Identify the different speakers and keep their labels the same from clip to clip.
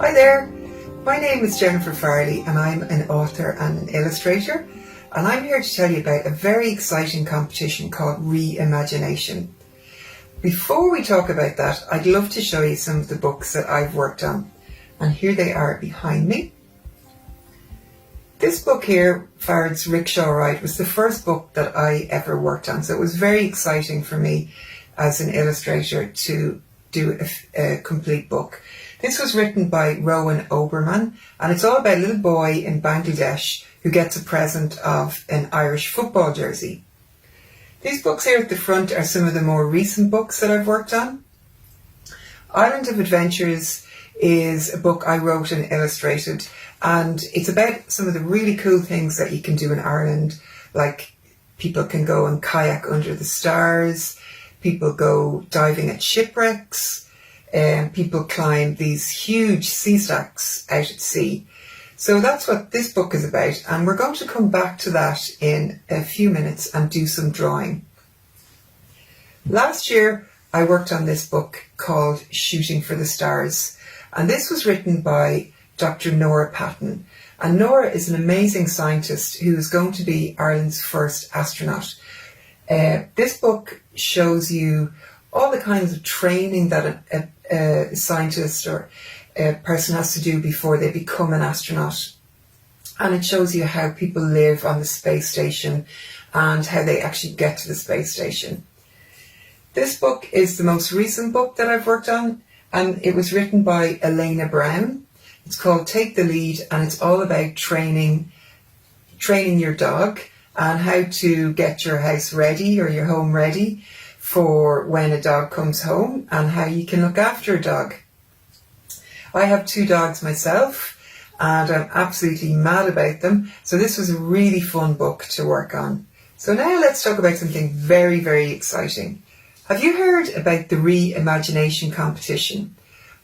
Speaker 1: Hi there, my name is Jennifer Farley and I'm an author and an illustrator, and I'm here to tell you about a very exciting competition called Re-ImagineNation. Before we talk about that, I'd love to show you some of the books that I've worked on, and here they are behind me. This book here, Farrod's Rickshaw Ride, was the first book that I ever worked on, so it was very exciting for me as an illustrator to do a complete book. This was written by Rowan Oberman, and it's all about a little boy in Bangladesh who gets a present of an Irish football jersey. These books here at the front are some of the more recent books that I've worked on. Island of Adventures is a book I wrote and illustrated, and it's about some of the really cool things that you can do in Ireland, like people can go and kayak under the stars, people go diving at shipwrecks, people climb these huge sea stacks out at sea. So that's what this book is about, and we're going to come back to that in a few minutes and do some drawing. Last year I worked on this book called Shooting for the Stars, and this was written by Dr. Nora Patton, and Nora is an amazing scientist who is going to be Ireland's first astronaut. This book shows you all the kinds of training that a scientist or a person has to do before they become an astronaut. And it shows you how people live on the space station and how they actually get to the space station. This book is the most recent book that I've worked on, and it was written by Elena Brown. It's called Take the Lead, and it's all about training your dog and how to get your house ready or your home ready for when a dog comes home, and how you can look after a dog. I have 2 dogs myself, and I'm absolutely mad about them, so this was a really fun book to work on. So now let's talk about something very, very exciting. Have you heard about the Re-ImagineNation competition?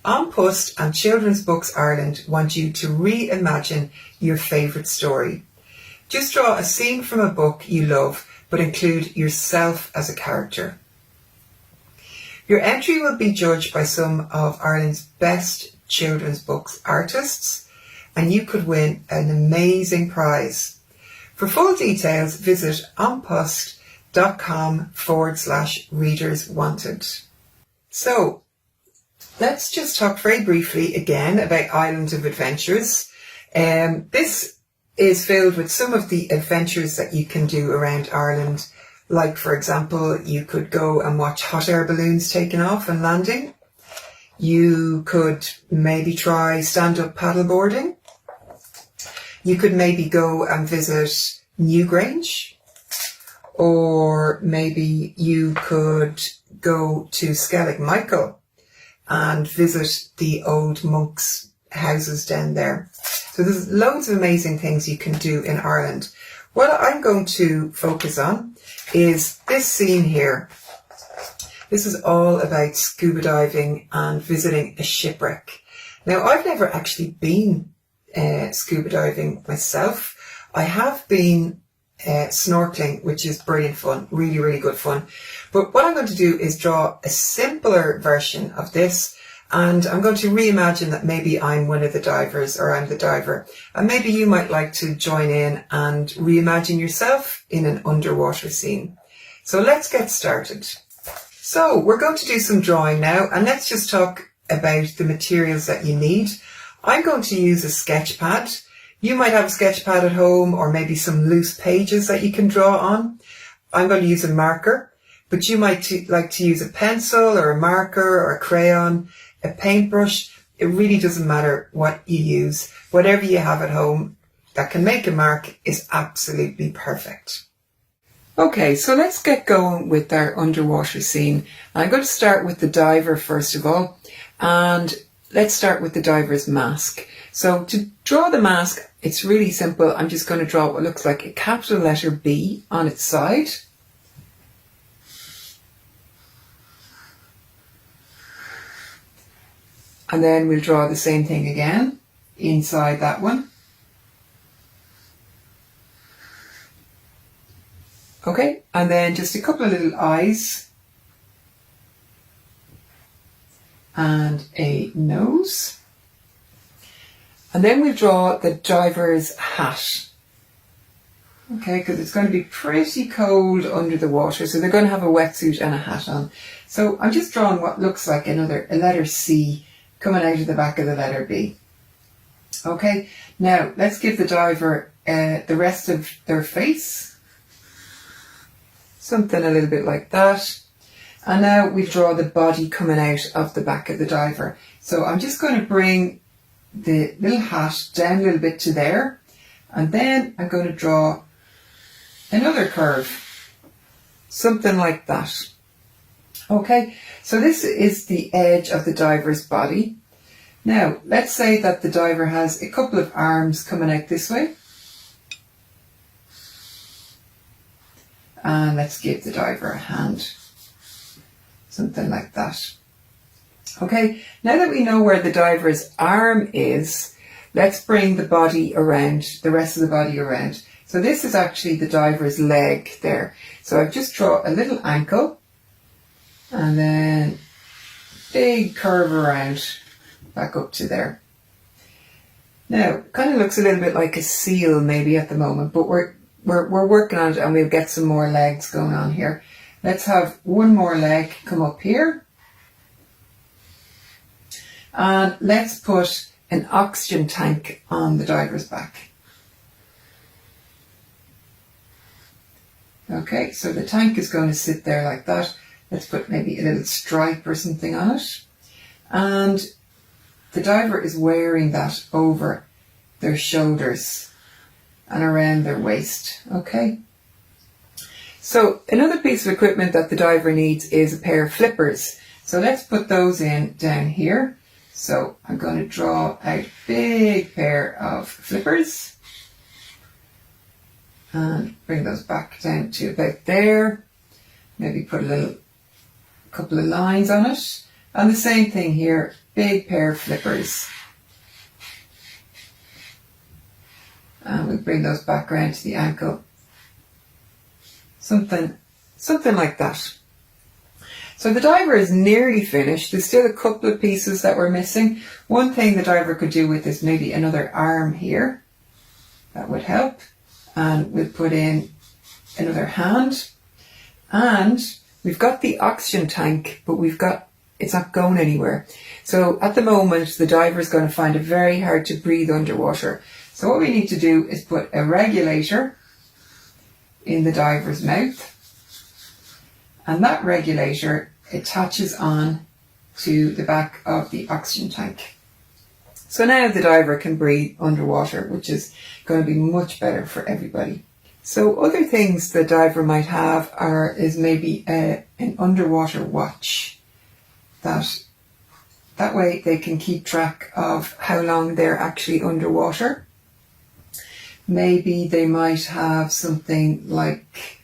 Speaker 1: An Post and Children's Books Ireland want you to reimagine your favourite story. Just draw a scene from a book you love, but include yourself as a character. Your entry will be judged by some of Ireland's best children's books artists, and you could win an amazing prize. For full details, visit onpost.com/readers wanted. So, let's just talk very briefly again about Island of Adventures. This is filled with some of the adventures that you can do around Ireland. Like, for example, you could go and watch hot air balloons taking off and landing. You could maybe try stand-up paddleboarding. You could maybe go and visit Newgrange. Or maybe you could go to Skellig Michael and visit the old monks' houses down there. So there's loads of amazing things you can do in Ireland. What I'm going to focus on is this scene here. This is all about scuba diving and visiting a shipwreck. Now, I've never actually been scuba diving myself. I have been snorkeling, which is brilliant fun, really, really good fun. But what I'm going to do is draw a simpler version of this, and I'm going to reimagine that maybe I'm one of the divers, or I'm the diver. And maybe you might like to join in and reimagine yourself in an underwater scene. So let's get started. So we're going to do some drawing now, and let's just talk about the materials that you need. I'm going to use a sketch pad. You might have a sketch pad at home, or maybe some loose pages that you can draw on. I'm going to use a marker, but you might like to use a pencil or a marker or a crayon, a paintbrush. It really doesn't matter what you use. Whatever you have at home that can make a mark is absolutely perfect. Okay, so let's get going with our underwater scene. I'm going to start with the diver first of all, and let's start with the diver's mask. So to draw the mask, it's really simple. I'm just going to draw what looks like a capital letter B on its side. And then we'll draw the same thing again inside that one. Okay, and then just a couple of little eyes and a nose. And then we'll draw the diver's hat. Okay, because it's going to be pretty cold under the water, so they're going to have a wetsuit and a hat on. So I'm just drawing what looks like a letter C coming out of the back of the letter B. Okay, now let's give the diver the rest of their face. Something a little bit like that. And now we draw the body coming out of the back of the diver. So I'm just going to bring the little hat down a little bit to there. And then I'm going to draw another curve. Something like that. Okay, so this is the edge of the diver's body. Now, let's say that the diver has a couple of arms coming out this way. And let's give the diver a hand. Something like that. Okay, now that we know where the diver's arm is, let's bring the body around, the rest of the body around. So this is actually the diver's leg there. So I've just drawn a little ankle and then big curve around back up to there. Now, kind of looks a little bit like a seal maybe at the moment, but we're working on it and we'll get some more legs going on here. Let's have one more leg come up here. And let's put an oxygen tank on the diver's back. Okay, so the tank is going to sit there like that. Let's put maybe a little stripe or something on it. And the diver is wearing that over their shoulders and around their waist. Okay. So another piece of equipment that the diver needs is a pair of flippers. So let's put those in down here. So I'm going to draw a big pair of flippers and bring those back down to about there. Maybe put a couple of lines on it. And the same thing here, big pair of flippers. And we bring those back around to the ankle. Something like that. So the diver is nearly finished. There's still a couple of pieces that we're missing. One thing the diver could do with is maybe another arm here. That would help. And we'll put in another hand. And we've got the oxygen tank, but it's not going anywhere. So at the moment, the diver is going to find it very hard to breathe underwater. So what we need to do is put a regulator in the diver's mouth. And that regulator attaches on to the back of the oxygen tank. So now the diver can breathe underwater, which is going to be much better for everybody. So other things the diver might have is maybe an underwater watch. That way they can keep track of how long they're actually underwater. Maybe they might have something like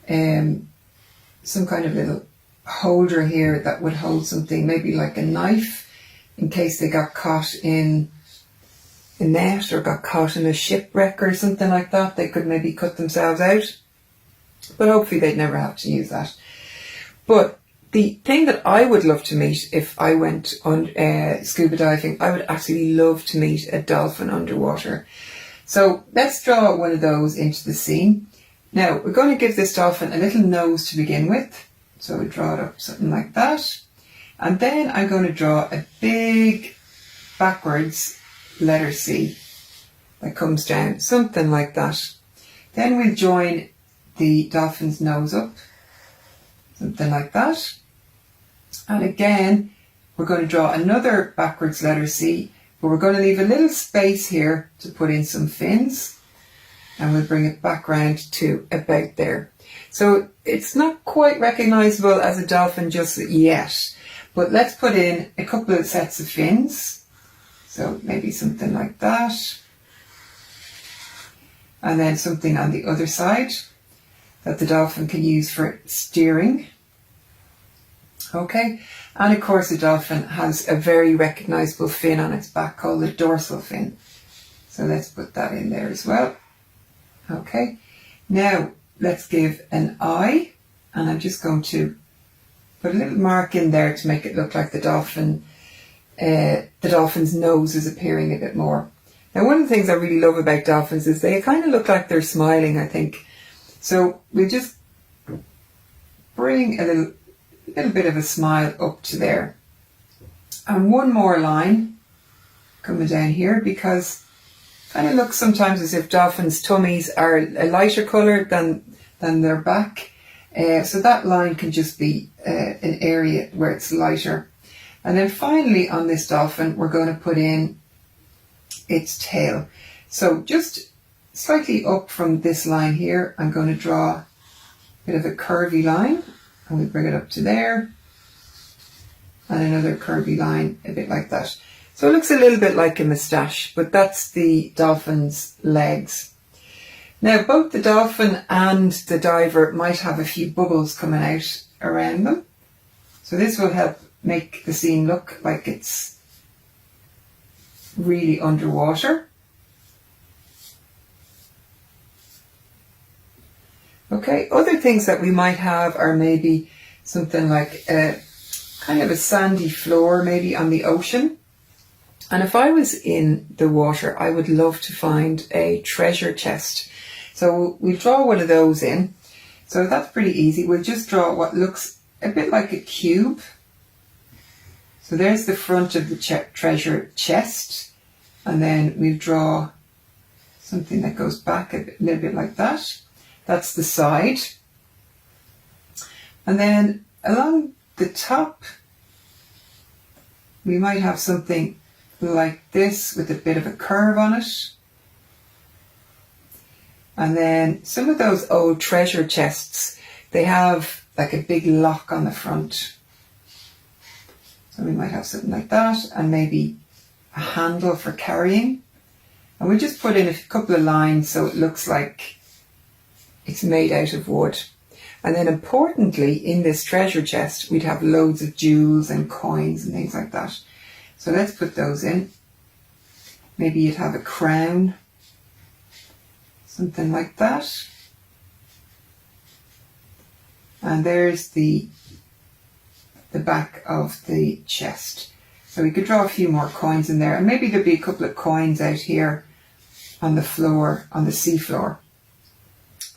Speaker 1: some kind of little holder here that would hold something, maybe like a knife, in case they got caught in a net or got caught in a shipwreck or something like that. They could maybe cut themselves out, but hopefully they'd never have to use that. But the thing that I would love to meet if I went on scuba diving, I would actually love to meet a dolphin underwater. So let's draw one of those into the scene. Now we're going to give this dolphin a little nose to begin with. So we draw it up something like that. And then I'm going to draw a big backwards letter C that comes down, something like that. Then we'll join the dolphin's nose up, something like that. And again, we're going to draw another backwards letter C, but we're going to leave a little space here to put in some fins, and we'll bring it back round to about there. So it's not quite recognizable as a dolphin just yet, but let's put in a couple of sets of fins. So maybe something like that. And then something on the other side that the dolphin can use for steering. Okay, and of course a dolphin has a very recognizable fin on its back called the dorsal fin. So let's put that in there as well. Okay, now let's give an eye, and I'm just going to put a little mark in there to make it look like the dolphin's nose is appearing a bit more. Now, one of the things I really love about dolphins is they kind of look like they're smiling, I think. So we'll just bring a little bit of a smile up to there. And one more line coming down here, because it kind of looks sometimes as if dolphins' tummies are a lighter colour than their back. So that line can just be an area where it's lighter. And then finally on this dolphin, we're going to put in its tail. So just slightly up from this line here, I'm going to draw a bit of a curvy line, and we bring it up to there. And another curvy line, a bit like that. So it looks a little bit like a moustache, but that's the dolphin's legs. Now, both the dolphin and the diver might have a few bubbles coming out around them. So this will help make the scene look like it's really underwater. Okay, other things that we might have are maybe something like a kind of a sandy floor, maybe on the ocean. And if I was in the water, I would love to find a treasure chest. So we'll draw one of those in. So that's pretty easy. We'll just draw what looks a bit like a cube. So there's the front of the treasure chest. And then we'll draw something that goes back a little bit like that. That's the side. And then along the top, we might have something like this with a bit of a curve on it. And then some of those old treasure chests, they have like a big lock on the front. So we might have something like that, and maybe a handle for carrying. And we'll just put in a couple of lines so it looks like it's made out of wood. And then importantly, in this treasure chest, we'd have loads of jewels and coins and things like that. So let's put those in. Maybe you'd have a crown, something like that. And there's the back of the chest. So we could draw a few more coins in there, and maybe there'd be a couple of coins out here on the floor, on the sea floor.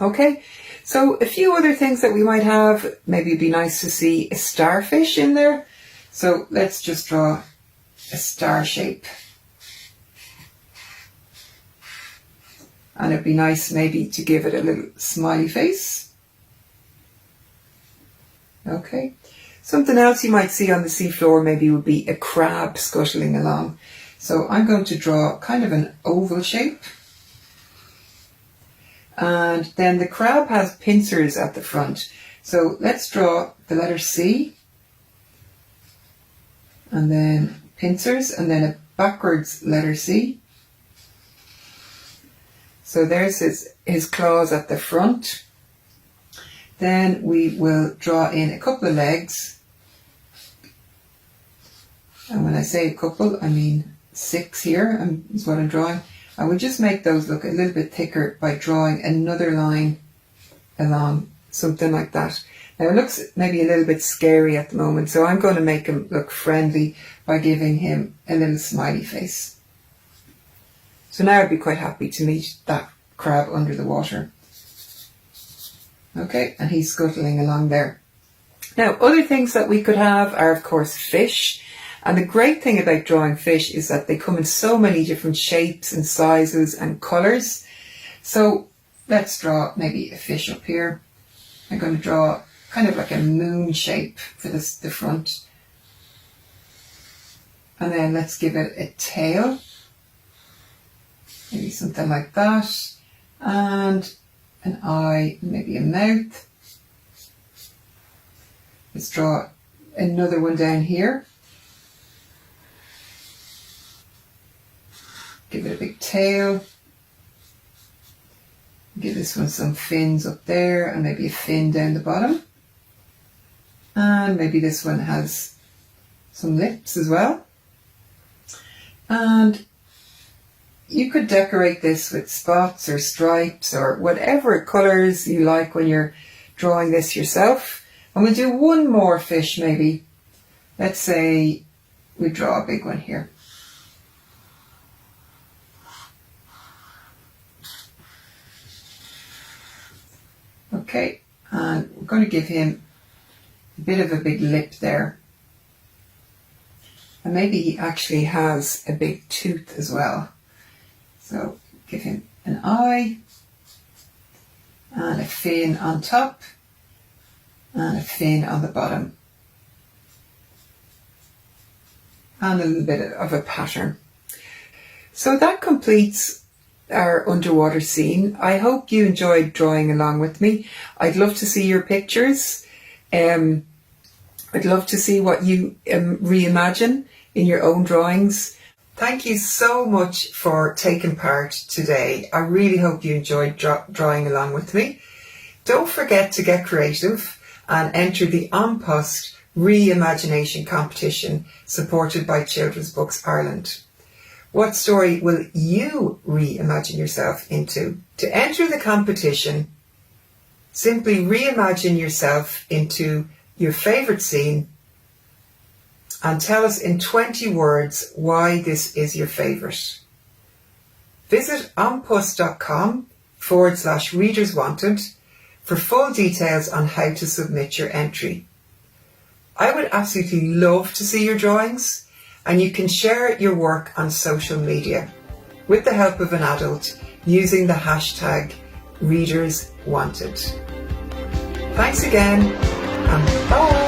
Speaker 1: Okay, so a few other things that we might have. Maybe it'd be nice to see a starfish in there. So let's just draw a star shape. And it'd be nice maybe to give it a little smiley face. Okay. Something else you might see on the seafloor maybe would be a crab scuttling along. So I'm going to draw kind of an oval shape. And then the crab has pincers at the front. So let's draw the letter C. And then pincers, and then a backwards letter C. So there's his claws at the front. Then we will draw in a couple of legs. And when I say a couple, I mean 6 here is what I'm drawing. I will just make those look a little bit thicker by drawing another line along, something like that. Now it looks maybe a little bit scary at the moment, so I'm going to make him look friendly by giving him a little smiley face. So now I'd be quite happy to meet that crab under the water. Okay, and he's scuttling along there. Now, other things that we could have are, of course, fish. And the great thing about drawing fish is that they come in so many different shapes and sizes and colours. So let's draw maybe a fish up here. I'm going to draw kind of like a moon shape for the front. And then let's give it a tail. Maybe something like that. And an eye, maybe a mouth. Let's draw another one down here. Give it a big tail. Give this one some fins up there and maybe a fin down the bottom. And maybe this one has some lips as well. And you could decorate this with spots or stripes or whatever colours you like when you're drawing this yourself. And we'll do one more fish maybe. Let's say we draw a big one here. Okay, and we're going to give him a bit of a big lip there. And maybe he actually has a big tooth as well. So give him an eye, and a fin on top, and a fin on the bottom. And a little bit of a pattern. So that completes our underwater scene. I hope you enjoyed drawing along with me. I'd love to see your pictures. I'd love to see what you reimagine in your own drawings. Thank you so much for taking part today. I really hope you enjoyed drawing along with me. Don't forget to get creative and enter the On Post Re-ImagineNation competition supported by Children's Books Ireland. What story will you reimagine yourself into? To enter the competition, simply reimagine yourself into your favourite scene and tell us in 20 words why this is your favourite. Visit onpost.com/readers wanted for full details on how to submit your entry. I would absolutely love to see your drawings, and you can share your work on social media with the help of an adult using the hashtag #ReadersWanted. Thanks again, and bye!